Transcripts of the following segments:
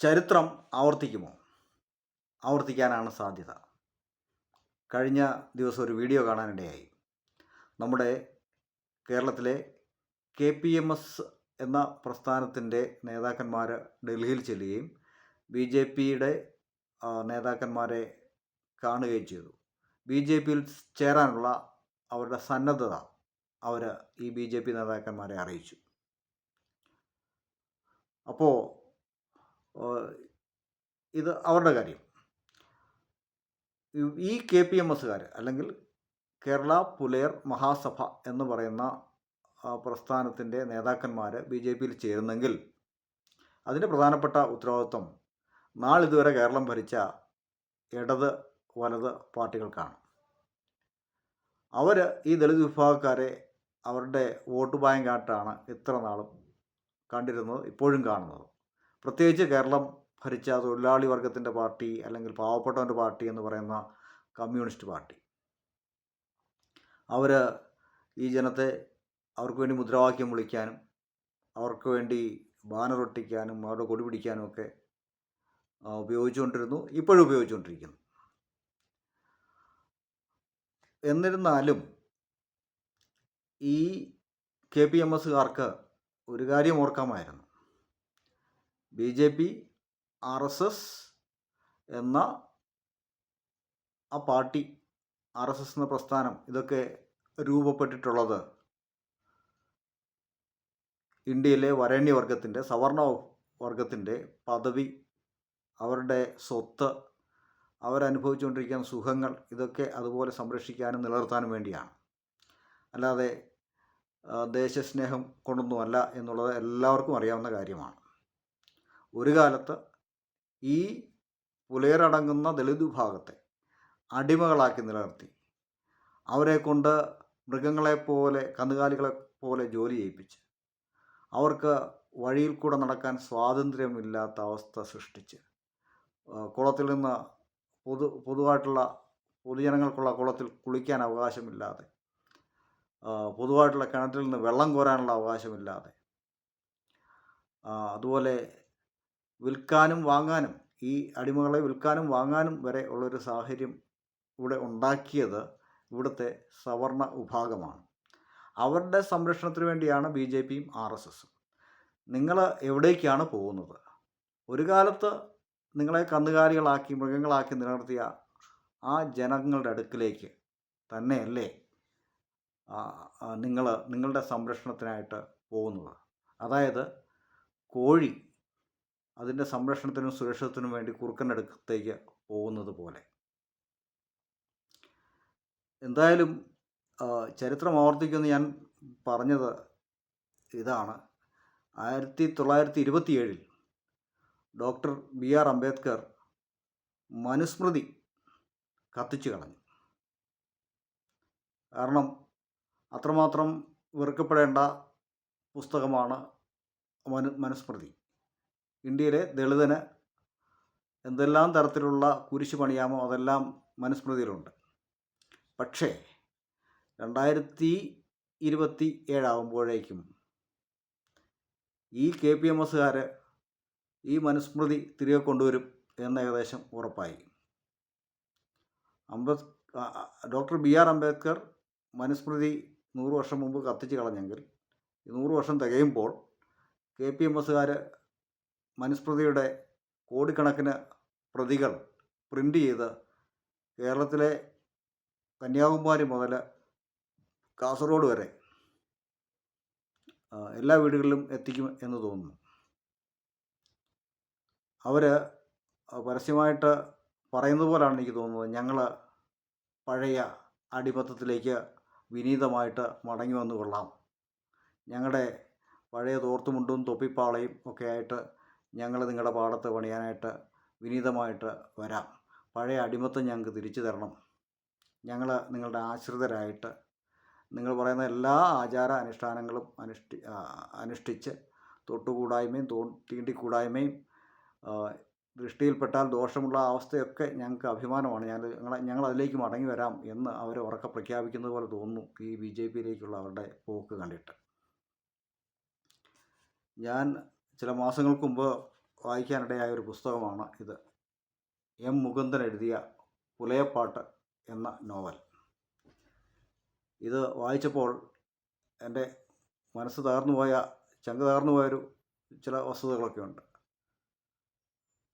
ചരിത്രം ആവർത്തിക്കുമോ? ആവർത്തിക്കാനാണ് സാധ്യത. കഴിഞ്ഞ ദിവസം ഒരു വീഡിയോ കാണാനിടയായി. നമ്മുടെ കേരളത്തിലെ KPMS എന്ന പ്രസ്ഥാനത്തിൻ്റെ നേതാക്കന്മാർ ഡൽഹിയിൽ ചെല്ലുകയും BJPയുടെ നേതാക്കന്മാരെ കാണുകയും ചെയ്തു. BJPയിൽ ചേരാനുള്ള അവരുടെ സന്നദ്ധത അവർ ഈ BJP നേതാക്കന്മാരെ അറിയിച്ചു. അപ്പോൾ ഇത് അവരുടെ കാര്യം. ഈ KPMSകാർ അല്ലെങ്കിൽ കേരള പുലയർ മഹാസഭ എന്ന് പറയുന്ന പ്രസ്ഥാനത്തിൻ്റെ നേതാക്കന്മാർ BJPയിൽ ചേരുന്നെങ്കിൽ അതിൻ്റെ പ്രധാനപ്പെട്ട ഉത്തരവാദിത്വം നാളിതുവരെ കേരളം ഭരിച്ച ഇടത് വലത് പാർട്ടികൾക്കാണ്. അവർ ഈ ദളിത് വിഭാഗക്കാരെ അവരുടെ വോട്ട് ബാങ്കായിട്ടാണ് ഇത്ര നാളും കണ്ടിരുന്നത്, ഇപ്പോഴും കാണുന്നത്. പ്രത്യേകിച്ച് കേരളം ഭരിച്ച തൊഴിലാളി വർഗത്തിൻ്റെ പാർട്ടി അല്ലെങ്കിൽ പാവപ്പെട്ടവൻ്റെ പാർട്ടി എന്ന് പറയുന്ന കമ്മ്യൂണിസ്റ്റ് പാർട്ടി. അവർ ഈ ജനത്തെ അവർക്ക് വേണ്ടി മുദ്രാവാക്യം വിളിക്കാനും അവർക്ക് വേണ്ടി ബാനർ ഒട്ടിക്കാനും അവരുടെ കൊടി പിടിക്കാനും ഒക്കെ ഉപയോഗിച്ചുകൊണ്ടിരുന്നു, ഇപ്പോഴും ഉപയോഗിച്ചുകൊണ്ടിരിക്കുന്നു. എന്നിരുന്നാലും ഈ KPMSകാർക്ക് ഒരു കാര്യം ഓർക്കാമായിരുന്നു. BJP RSS എന്ന ആ പാർട്ടി, RSS എന്ന പ്രസ്ഥാനം, ഇതൊക്കെ രൂപപ്പെട്ടിട്ടുള്ളത് ഇന്ത്യയിലെ വരേണ്യവർഗത്തിൻ്റെ സവർണ വർഗത്തിൻ്റെ പദവി, അവരുടെ സ്വത്ത്, അവരനുഭവിച്ചുകൊണ്ടിരിക്കുന്ന സുഖങ്ങൾ, ഇതൊക്കെ അതുപോലെ സംരക്ഷിക്കാനും നിലനിർത്താനും വേണ്ടിയാണ്. അല്ലാതെ ദേശസ്നേഹം കൊണ്ടൊന്നുമല്ല എന്നുള്ളത് എല്ലാവർക്കും അറിയാവുന്ന കാര്യമാണ്. ഒരു കാലത്ത് ഈ പുലയരടങ്ങുന്ന ദളിത് വിഭാഗത്തെ അടിമകളാക്കി നിലനിർത്തി അവരെ കൊണ്ട് മൃഗങ്ങളെപ്പോലെ കന്നുകാലികളെപ്പോലെ ജോലി ചെയ്യിപ്പിച്ച് അവർക്ക് വഴിയിൽ കൂടെ നടക്കാൻ സ്വാതന്ത്ര്യമില്ലാത്ത അവസ്ഥ സൃഷ്ടിച്ച് കുളത്തിൽ നിന്ന് പൊതുവായിട്ടുള്ള പൊതുജനങ്ങൾക്കുള്ള കുളത്തിൽ കുളിക്കാൻ അവകാശമില്ലാതെ, പൊതുവായിട്ടുള്ള കിണറ്റിൽ നിന്ന് വെള്ളം കോരാനുള്ള അവകാശമില്ലാതെ, അതുപോലെ വിൽക്കാനും വാങ്ങാനും, ഈ അടിമകളെ വിൽക്കാനും വാങ്ങാനും വരെ ഉള്ളൊരു സാഹചര്യം ഇവിടെ ഉണ്ടാക്കിയത് ഇവിടുത്തെ സവർണ വിഭാഗമാണ്. അവരുടെ സംരക്ഷണത്തിന് വേണ്ടിയാണ് BJPയും RSSും. നിങ്ങൾ എവിടേക്കാണ് പോകുന്നത്? ഒരു കാലത്ത് നിങ്ങളെ കന്നുകാലികളാക്കി മൃഗങ്ങളാക്കി നിലനിർത്തിയ ആ ജനങ്ങളുടെ അടുക്കിലേക്ക് തന്നെയല്ലേ നിങ്ങളുടെ സംരക്ഷണത്തിനായിട്ട് പോകുന്നത്? അതായത് കോഴി അതിൻ്റെ സംരക്ഷണത്തിനും സുരക്ഷിതത്തിനും വേണ്ടി കുറുക്കൻ്റെ അടുത്തേക്ക് പോകുന്നത് പോലെ. എന്തായാലും ചരിത്രം ആവർത്തിക്കുമെന്ന് ഞാൻ പറഞ്ഞത് ഇതാണ്. 1927 ഡോക്ടർ BR അംബേദ്കർ മനുസ്മൃതി കത്തിച്ചു കളഞ്ഞു. കാരണം അത്രമാത്രം വെറുക്കപ്പെടേണ്ട പുസ്തകമാണ് മനുസ്മൃതി. ഇന്ത്യയിലെ ദളിതന് എന്തെല്ലാം തരത്തിലുള്ള കുരിശ് പണിയാമോ അതെല്ലാം മനുസ്മൃതിയിലുണ്ട്. പക്ഷേ 2027 ആകുമ്പോഴേക്കും ഈ KPMSകാർ ഈ മനുസ്മൃതി തിരികെ കൊണ്ടുവരും എന്ന് ഏകദേശം ഉറപ്പായി. ഡോക്ടർ BR അംബേദ്കർ മനുസ്മൃതി 100 വർഷം മുമ്പ് കത്തിച്ച് കളഞ്ഞെങ്കിൽ 100 വർഷം തികയുമ്പോൾ KPMSകാർ മനുസ്മൃതിയുടെ കോടിക്കണക്കിന് പ്രതികൾ പ്രിൻ്റ് ചെയ്ത് കേരളത്തിലെ കന്യാകുമാരി മുതൽ കാസർഗോഡ് വരെ എല്ലാ വീടുകളിലും എത്തിക്കും എന്ന് തോന്നുന്നു. അവർ പരസ്യമായിട്ട് പറയുന്നത് പോലാണ് എനിക്ക് തോന്നുന്നത്, ഞങ്ങൾ പഴയ അടിമത്തത്തിലേക്ക് വിനീതമായിട്ട് മടങ്ങി വന്നു കൊള്ളാം, ഞങ്ങളുടെ പഴയ തോർത്തുമുണ്ടും തൊപ്പിപ്പാളയും ഒക്കെ ആയിട്ട് ഞങ്ങൾ നിങ്ങളുടെ പാടത്ത് പണിയാനായിട്ട് വിനീതമായിട്ട് വരാം, പഴയ അടിമത്തം ഞങ്ങൾക്ക് തിരിച്ചു തരണം, ഞങ്ങൾ നിങ്ങളുടെ ആശ്രിതരായിട്ട് നിങ്ങൾ പറയുന്ന എല്ലാ ആചാര അനുഷ്ഠാനങ്ങളും അനുഷ്ഠിച്ച് തൊട്ടുകൂടായ്മയും തീണ്ടിക്കൂടായ്മയും ദൃഷ്ടിയിൽപ്പെട്ടാൽ ദോഷമുള്ള അവസ്ഥയൊക്കെ ഞങ്ങൾക്ക് അഭിമാനമാണ്, ഞങ്ങൾ അതിലേക്ക് മടങ്ങി വരാം എന്ന് അവർ ഉറക്കെ പ്രഖ്യാപിക്കുന്നത് പോലെ തോന്നുന്നു ഈ BJPയിലേക്കുള്ള അവരുടെ പോക്ക് കണ്ടിട്ട്. ഞാൻ ചില മാസങ്ങൾക്ക് മുമ്പ് വായിക്കാനിടയായ ഒരു പുസ്തകമാണ് ഇത്. എം മുകുന്ദൻ എഴുതിയ പുലയപ്പാട്ട് എന്ന നോവൽ. ഇത് വായിച്ചപ്പോൾ എൻ്റെ മനസ്സ് തകർന്നുപോയ, ചങ്ക് തകർന്നുപോയൊരു ചില വസ്തുതകളൊക്കെ ഉണ്ട്.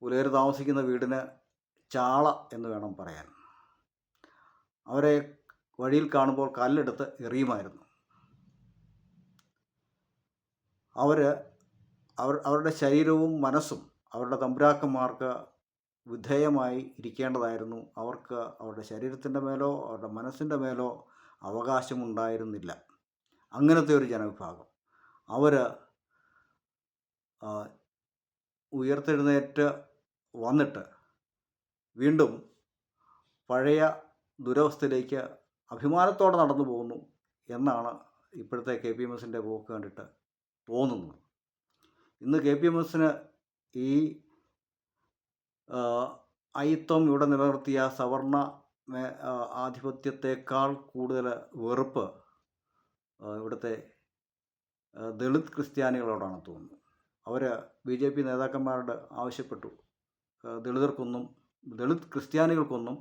പുലയർ താമസിക്കുന്ന വീടിന് ചാള എന്ന് വേണം പറയാൻ. അവരെ വഴിയിൽ കാണുമ്പോൾ കല്ലെടുത്ത് എറിയുമായിരുന്നു. അവരുടെ ശരീരവും മനസ്സും അവരുടെ തമ്പുരാക്കന്മാർക്ക് വിധേയമായി ഇരിക്കേണ്ടതായിരുന്നു. അവർക്ക് അവരുടെ ശരീരത്തിൻ്റെ മേലോ അവരുടെ മനസ്സിൻ്റെ മേലോ അവകാശമുണ്ടായിരുന്നില്ല. അങ്ങനത്തെ ഒരു ജനവിഭാഗം. അവർ ഉയർത്തെഴുന്നേറ്റ് വന്നിട്ട് വീണ്ടും പഴയ ദുരവസ്ഥയിലേക്ക് അഭിമാനത്തോടെ നടന്നു പോകുന്നു എന്നാണ് ഇപ്പോഴത്തെ KPMSൻ്റെ പോക്ക് കണ്ടിട്ട് തോന്നുന്നത്. ഇന്ന് KPMSന് ഈ അയിത്തം ഇവിടെ നിലനിർത്തിയ സവർണ ആധിപത്യത്തെക്കാൾ കൂടുതൽ വെറുപ്പ് ഇവിടുത്തെ ദളിത് ക്രിസ്ത്യാനികളോടാണ് തോന്നുന്നത്. അവർ BJP നേതാക്കന്മാരോട് ആവശ്യപ്പെട്ടു, ദളിത് ക്രിസ്ത്യാനികൾക്കൊന്നും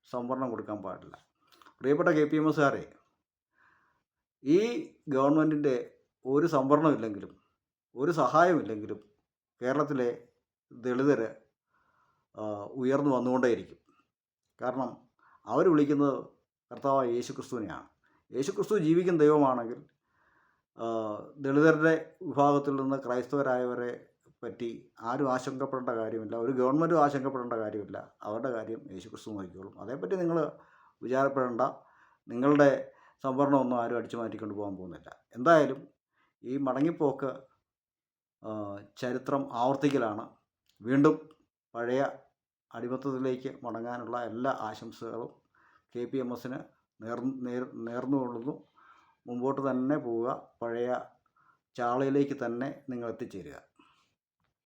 സംവരണം കൊടുക്കാൻ പാടില്ല. പ്രിയപ്പെട്ട KPMSകാരെ, ഈ ഗവൺമെൻറ്റിൻ്റെ ഒരു സംവരണമില്ലെങ്കിലും ഒരു സഹായമില്ലെങ്കിലും കേരളത്തിലെ ദളിതർ ഉയർന്നു വന്നുകൊണ്ടേയിരിക്കും. കാരണം അവർ വിളിക്കുന്നത് കർത്താവായ യേശുക്രിസ്തുവിനെയാണ്. യേശുക്രിസ്തു ജീവിക്കുന്ന ദൈവമാണെങ്കിൽ ദളിതരുടെ വിഭാഗത്തിൽ നിന്ന് ക്രൈസ്തവരായവരെ പറ്റി ആരും ആശങ്കപ്പെടേണ്ട കാര്യമില്ല, ഒരു ഗവൺമെൻറ്റും ആശങ്കപ്പെടേണ്ട കാര്യമില്ല. അവരുടെ കാര്യം യേശുക്രിസ്തു നോക്കിക്കോളും. അതേപ്പറ്റി നിങ്ങൾ വിചാരപ്പെടേണ്ട. നിങ്ങളുടെ സംവരണമൊന്നും ആരും അടിച്ചു മാറ്റിക്കൊണ്ട് പോകാൻ പോകുന്നില്ല. എന്തായാലും ഈ മടങ്ങിപ്പോക്ക് ചരിത്രം ആവർത്തിക്കലാണ്. വീണ്ടും പഴയ അടിമത്തത്തിലേക്ക് മടങ്ങാനുള്ള എല്ലാ ആശംസകളും KPMSന് നേർന്നുകൊള്ളുന്നു. മുമ്പോട്ട് തന്നെ പോവുക. പഴയ ചാളയിലേക്ക് തന്നെ നിങ്ങൾ എത്തിച്ചേരുക.